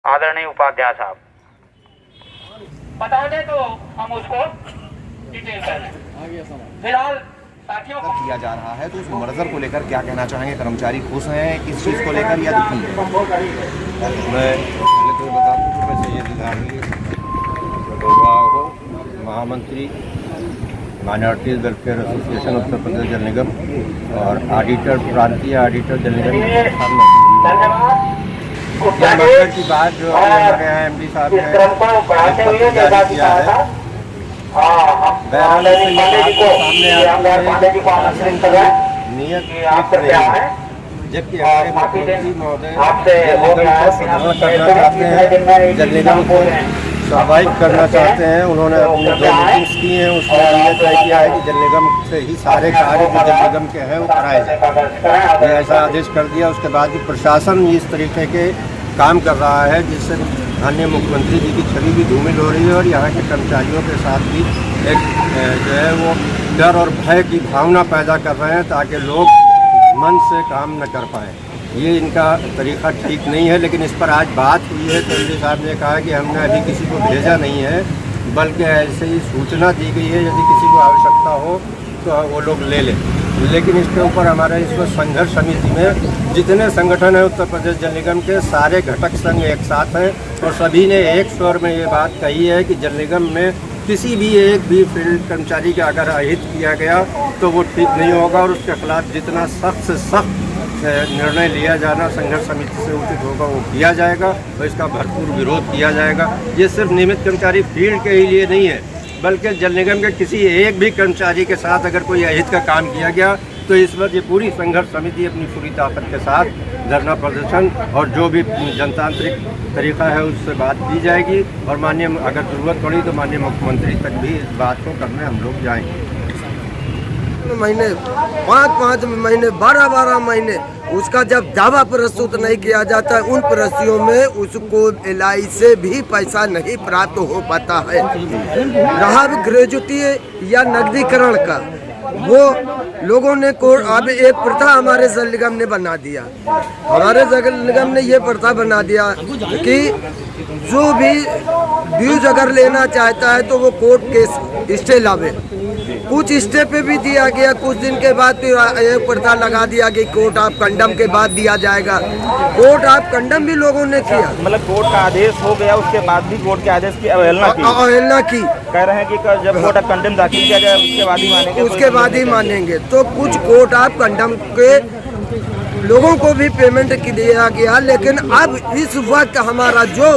आदरणीय उपाध्याय साहब बता दे तो हम उसको डिटेल कर लें। फिलहाल साथियों को किया जा रहा है तो उस मर्जर को लेकर क्या कहना चाहेंगे? कर्मचारी खुश हैं इस चीज़ को लेकर या दुखी हैं? मैं पहले तो बता दूं कि मैं सैयद धारणी हो महामंत्री minorities welfare association Uttar Pradesh जल निगम और ऑडिटर प्रांतीय ऑडिटर जल निगम धन्यवाद। मकसद की बात जो हमारे यहाँ एमडी साहब ने जारी किया है, बहरहाल इससे ये बात तो सामने आती है नियत ठीक रही है, जबकि हमारे मुख्यमंत्री महोदय जल निगम को सर्वाइव करना चाहते हैं। उन्होंने अपनी जो मीटिंग्स की हैं उसमें हमने तय किया है कि जल निगम से ही सारे कार्य जो जल निगम के हैं वो कराए जाए। ये ऐसा आदेश कर दिया। उसके बाद भी प्रशासन इस तरीके के काम कर रहा है जिससे माननीय मुख्यमंत्री जी की छवि भी धूमिल हो रही है और यहाँ के कर्मचारियों के साथ भी एक जो है वो डर और भय की भावना पैदा कर रहे हैं ताकि लोग मन से काम न कर पाएँ। ये इनका तरीक़ा ठीक नहीं है। लेकिन इस पर आज बात हुई है तो एमडी साहब ने कहा कि हमने अभी किसी को भेजा नहीं है, बल्कि ऐसे ही सूचना दी गई है, यदि किसी को आवश्यकता हो तो वो लोग ले लें। लेकिन इसके ऊपर हमारे इस वक्त संघर्ष समिति में जितने संगठन हैं उत्तर प्रदेश जल निगम के सारे घटक संघ एक साथ हैं और सभी ने एक स्वर में ये बात कही है कि जल निगम में किसी भी एक भी फील्ड कर्मचारी का अगर अहित किया गया तो वो ठीक नहीं होगा और उसके खिलाफ जितना सख्त से सख्त निर्णय लिया जाना संघर्ष समिति से उचित होगा वो किया जाएगा और इसका भरपूर विरोध किया जाएगा। ये सिर्फ नियमित कर्मचारी फील्ड के ही लिए नहीं है, बल्कि जल निगम के किसी एक भी कर्मचारी के साथ अगर कोई अहित का काम किया गया तो इस वक्त ये पूरी संघर्ष समिति अपनी पूरी ताकत के साथ धरना प्रदर्शन और जो भी जनतांत्रिक तरीका है उससे बात की जाएगी और माननीय अगर ज़रूरत पड़ी तो माननीय मुख्यमंत्री तक भी इस बात को करने हम लोग जाएंगे। महीने 5-5 महीने 12-12 महीने उसका जब दावा प्रस्तुत नहीं किया जाता है उन परिस्थितियों में उसको एलआई से भी पैसा नहीं प्राप्त हो पाता है। रहा ग्रेजुटी या नकदीकरण का, वो लोगों ने को अब एक प्रथा हमारे जल निगम ने बना दिया। हमारे जल निगम ने ये प्रथा बना दिया कि जो भी व्यूज अगर लेना चाहता है तो वो कोर्ट केस स्टे लावे। कुछ स्टे पे भी दिया गया, कुछ दिन के बाद फिर एक प्रथा लगा दिया कि कोर्ट ऑफ कंडम के बाद दिया जाएगा। कोर्ट ऑफ कंडम भी लोगों ने किया, मतलब कोर्ट का आदेश हो गया उसके बाद भी कोर्ट के आदेश की अवहेलना की। कह रहे हैं कि जब कोर्ट ऑफ कंडम दाखिल किया जाए उसके बाद ही मानेंगे, उसके बाद ही मानेंगे। तो कुछ कोर्ट ऑफ कंडम के लोगों को भी पेमेंट दिया गया, लेकिन अब इस वक्त हमारा जो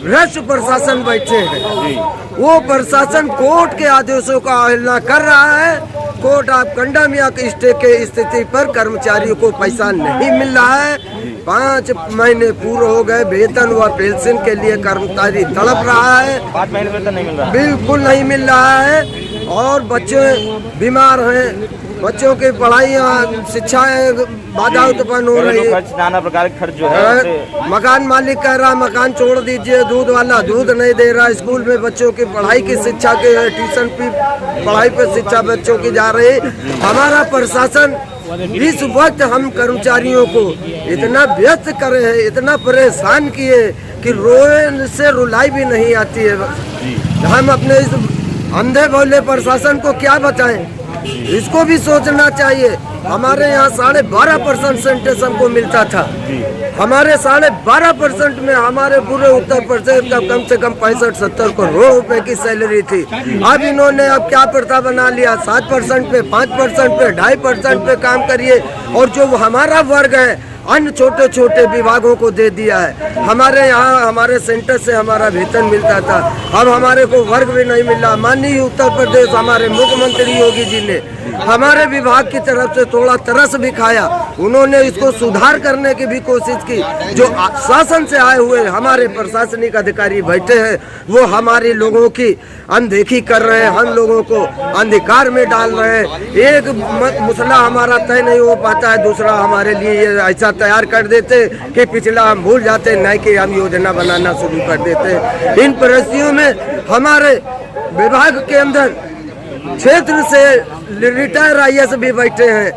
भ्रष्ट प्रशासन बैठे हैं वो प्रशासन कोर्ट के आदेशों का अवहेलना कर रहा है। कोर्ट ऑफ कंडम या स्टे के स्थिति पर कर्मचारियों को पैसा नहीं मिल रहा है। 5 महीने पूरे हो गए, वेतन व पेंशन के लिए कर्मचारी तड़प रहा है। 5 महीने वेतन नहीं मिल रहा, बिल्कुल नहीं मिल रहा है और बच्चे बीमार हैं, बच्चों की पढ़ाई शिक्षाएं बाधा उत्पन्न हो रही है। नाना प्रकार के खर्च जो है, मकान मालिक कह रहा मकान छोड़ दीजिए, दूध वाला दूध नहीं दे रहा, स्कूल में बच्चों की पढ़ाई की शिक्षा के ट्यूशन की पढ़ाई पर शिक्षा बच्चों की जा रही। हमारा प्रशासन इस वक्त हम कर्मचारियों को इतना व्यस्त करे है, इतना परेशान किए कि रोए से रुलाई भी नहीं आती है। हम अपने इस अंधे भोले प्रशासन को क्या बताएं, इसको भी सोचना चाहिए। हमारे यहाँ 12.5% सेंटेज हमको मिलता था। हमारे 12.5% में हमारे पूरे उत्तर प्रदेश का कम से कम 65-70 करोड़ रुपए की सैलरी थी। अब इन्होंने अब क्या प्रथा बना लिया, 7% पे, 5% पे, 2.5% पे काम करिए और जो हमारा वर्ग है अन्य छोटे छोटे विभागों को दे दिया है। हमारे यहाँ हमारे सेंटर से हमारा वेतन मिलता था, अब हमारे को वर्ग भी नहीं मिल रहा। माननीय उत्तर प्रदेश हमारे मुख्यमंत्री योगी जी ने हमारे विभाग की तरफ से थोड़ा तरस भी खाया। उन्होंने इसको सुधार करने की भी कोशिश की। जो शासन से आए हुए हमारे प्रशासनिक अधिकारी बैठे हैं वो हमारे लोगों की अनदेखी कर रहे हैं, हम लोगों को अंधकार में डाल रहे हैं। एक मसला हमारा तय नहीं हो पाता है, दूसरा हमारे लिए ये ऐसा तैयार कर देते कि पिछला हम भूल जाते, नए की हम योजना बनाना शुरू कर देते। इन परिस्थितियों में हमारे विभाग के अंदर क्षेत्र से रिटायर IAS भी बैठे हैं,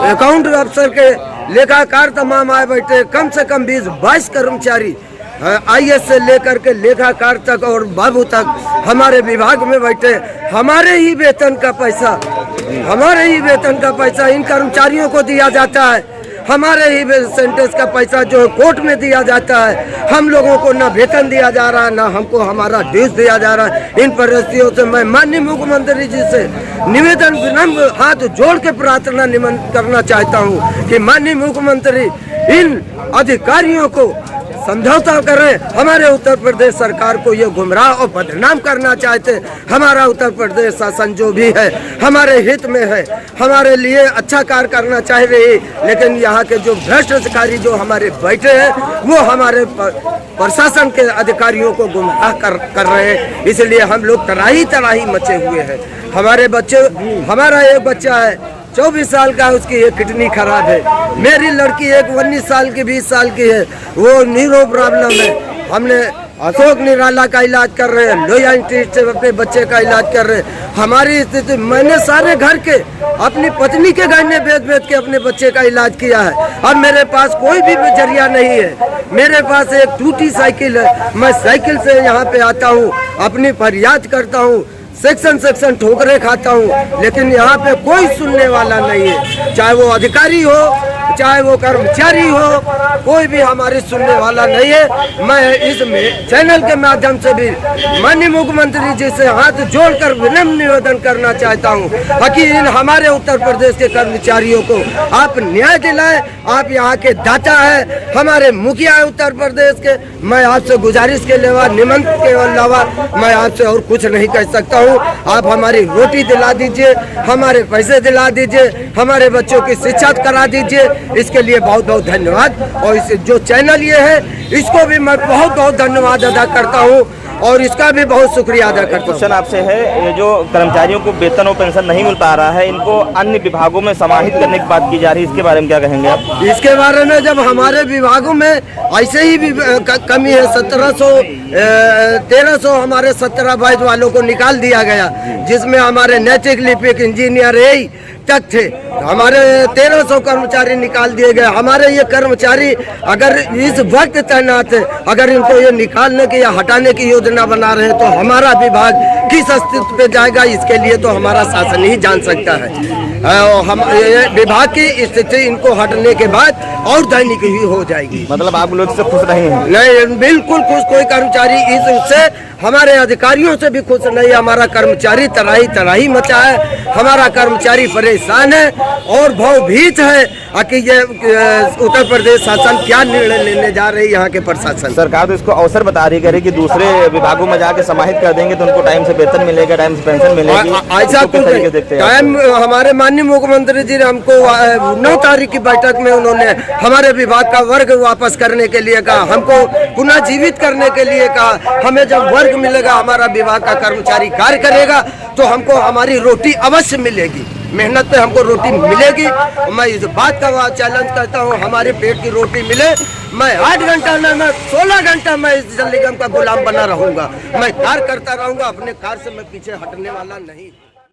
अकाउंट अफसर के लेखाकार तमाम आए बैठे, कम से कम 20-22 कर्मचारी IAS से लेकर के लेखाकार तक और बाबू तक हमारे विभाग में बैठे। हमारे ही वेतन का पैसा इन कर्मचारियों को दिया जाता है, हमारे ही सेंटेंस का पैसा जो है कोर्ट में दिया जाता है। हम लोगों को ना वेतन दिया जा रहा है, ना हमको हमारा ड्यूज दिया जा रहा है। इन परिस्थितियों से मैं माननीय मुख्यमंत्री जी से निवेदन विनम्र हाथ जोड़ के प्रार्थना निवेदन करना चाहता हूँ कि माननीय मुख्यमंत्री इन अधिकारियों को समझौता करें। हमारे उत्तर प्रदेश सरकार को ये गुमराह और बदनाम करना चाहते। हमारा उत्तर प्रदेश शासन जो भी है हमारे हित में है, हमारे लिए अच्छा कार्य करना चाह रही है, लेकिन यहाँ के जो भ्रष्ट अधिकारी जो हमारे बैठे हैं वो हमारे प्रशासन के अधिकारियों को गुमराह कर रहे हैं। इसलिए हम लोग तराही मचे हुए हैं। हमारे बच्चे, हमारा एक बच्चा है 24 साल का, उसकी एक किडनी खराब है। मेरी लड़की एक 19 साल की 20 साल की है, वो न्यूरो प्रॉब्लम है। हमने अशोक निराला का इलाज कर रहे हैं, लोहिया इंस्टीट्यूट से अपने बच्चे का इलाज कर रहे हैं। हमारी स्थिति, मैंने सारे घर के अपनी पत्नी के गहने बेच के अपने बच्चे का इलाज किया है। अब मेरे पास कोई भी जरिया नहीं है। मेरे पास एक टूटी साइकिल है, मैं साइकिल से यहाँ पे आता हूँ, अपनी फरियाद करता हूँ, सेक्शन ठोकरे खाता हूँ, लेकिन यहाँ पे कोई सुनने वाला नहीं है। चाहे वो अधिकारी हो, चाहे वो कर्मचारी हो, कोई भी हमारी सुनने वाला नहीं है। मैं इस चैनल के माध्यम से भी माननीय मुख्यमंत्री जी से हाथ जोड़कर विनम्र निवेदन करना चाहता हूँ कि इन हमारे उत्तर प्रदेश के कर्मचारियों को आप न्याय दिलाएं। आप यहाँ के दाता है, हमारे मुखिया है उत्तर प्रदेश के। मैं आपसे गुजारिश के अलावा, निमंत्रण के अलावा मैं आपसे और कुछ नहीं कह सकता हूँ। आप हमारी रोटी दिला दीजिए, हमारे पैसे दिला दीजिए, हमारे बच्चों की शिक्षा करा दीजिए। इसके लिए बहुत बहुत धन्यवाद। और इस जो चैनल ये है इसको भी मैं बहुत बहुत धन्यवाद अदा करता हूँ और इसका भी बहुत शुक्रिया अदा करता हूँ। क्वेश्चन आपसे है, ये जो कर्मचारियों को वेतन और पेंशन नहीं मिल पा रहा है, इनको अन्य विभागों में समाहित करने की बात की जा रही है, इसके बारे में क्या कहेंगे आप? इसके बारे में जब हमारे विभागों में ऐसे ही भी कमी है, 1300 हमारे 17 बैच वालों को निकाल दिया गया, जिसमें हमारे नैतिक लिपिक इंजीनियर तक थे। हमारे 1300 कर्मचारी निकाल दिए गए। हमारे ये कर्मचारी अगर इस वक्त तैनात है, अगर इनको ये निकालने की या हटाने की योजना बना रहे हैं तो हमारा विभाग किस अस्तित्व पे जाएगा, इसके लिए तो हमारा शासन ही जान सकता है। हम विभाग की स्थिति इनको हटने के बाद और दैनिक ही हो जाएगी। मतलब आप लोग से खुश नहीं हैं? नहीं, बिल्कुल खुश कोई कर्मचारी इससे, हमारे अधिकारियों से भी खुश नहीं। हमारा कर्मचारी तराही मचा है, हमारा कर्मचारी परेशान है और भयभीत है कि ये उत्तर प्रदेश शासन क्या निर्णय लेने जा रही है। यहाँ के प्रशासन, सरकार तो इसको अवसर बता रही है कि दूसरे विभागों में जाके समाहित कर देंगे तो उनको टाइम से वेतन मिलेगा, टाइम से पेंशन मिलेगी। ऐसा कुछ टाइम, हमारे माननीय मुख्यमंत्री जी ने हमको 9 तारीख की बैठक में उन्होंने हमारे विभाग का वर्ग वापस करने के लिए कहा, हमको पुनः जीवित करने के लिए कहा। हमें जब वर्ग मिलेगा, हमारा विभाग का कर्मचारी कार्य करेगा तो हमको हमारी रोटी अवश्य मिलेगी। मेहनत पे हमको रोटी मिलेगी। मैं इस बात का चैलेंज करता हूँ, हमारे पेट की रोटी मिले। मैं 8 घंटा ना, मैं 16 घंटा मैं इस जल निगम का गुलाम बना रहूंगा। मैं कार्य करता रहूंगा, अपने कार्य से मैं पीछे हटने वाला नहीं।